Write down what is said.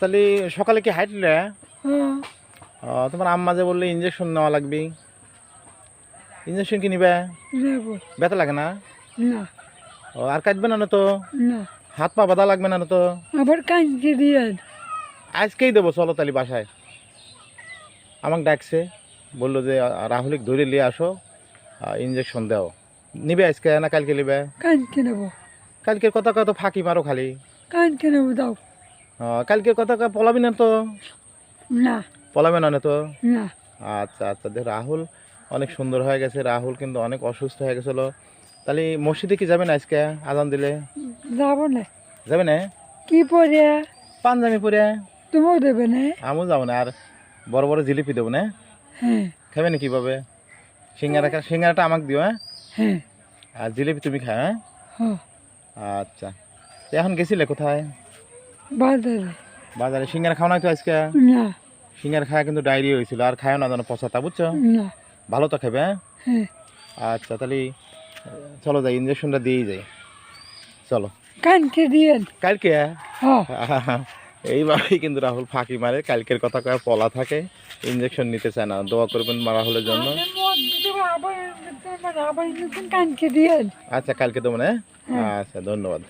তাহলে সকালে কি হাঁটলে? হ্যাঁ তোমার আম্মা যে বললে ইঞ্জেকশন নেওয়া লাগবে, ইঞ্জেকশন কি নিবে? নেব ব্যথা লাগে না? না আর কাটবে না তো? না হাত পা বাঁধা লাগবে না তো? আবার কাঁদতে দিয়েন। আজকেই দেবো, চলো তাহলে বাসায়। আমাকে ডাকছে, বললো যে রাহুলিক ধরে নিয়ে আসো, ইঞ্জেকশন দাও। নিবে আজকে না কালকে নিবে? কাঁদতে নেব, কালকের কথা কত ফাঁকি মারো খালি। কাঁদতে নেব দাও। কালকের কথা পলাবি না তো? না পলাবে না তো? না আচ্ছা আচ্ছা, দেখ রাহুল অনেক সুন্দর হয়ে গেছে, রাহুল কিন্তু অনেক অসুস্থ হয়ে গেছিল। তাহলে মসজিদে কি যাবে না আজকে আজান দিলে? যাব না। যাবে না? কি পরে? পাঞ্জাবি পরে। তুমিও দেবে না? আমিও যাবো না। আর বড় বড় জিলিপি দেবো না? হ্যাঁ খাবে না কিভাবে? সিঙ্গারাটা আমাকে দিও, হ্যাঁ? হ্যাঁ আর জিলিপি তুমি খাও, হ্যাঁ? হ্যাঁ। আচ্ছা, তো এখন গেছিলে কোথায়? বাজারে। বাজারে। সিঙ্গারা খাও না তো আজকে? না সিঙ্গারা খাওয়া কিন্তু ডায়রিয়া হয়েছিল, আর খাও না যেন পচাতা, বুঝছো? না। ভালো তো খাবে, হ্যাঁ? হ্যাঁ আচ্ছা, তাহলে চলো যাই, ইঞ্জেকশনটা দিয়েই যাই, চলো। কাঁদতে দিয়েন। কালকে হ্যাঁ এইভাবেই কিন্তু রাহুল ফাঁকি মারে, কালকের কথা কয়ে পলা থাকে, ইঞ্জেকশন নিতে চায় না। দোয়া করবেন রাহুলের জন্য। আবার কাঁদতে দিয়েন। আচ্ছা, কালকে দেবো না? আচ্ছা, ধন্যবাদ।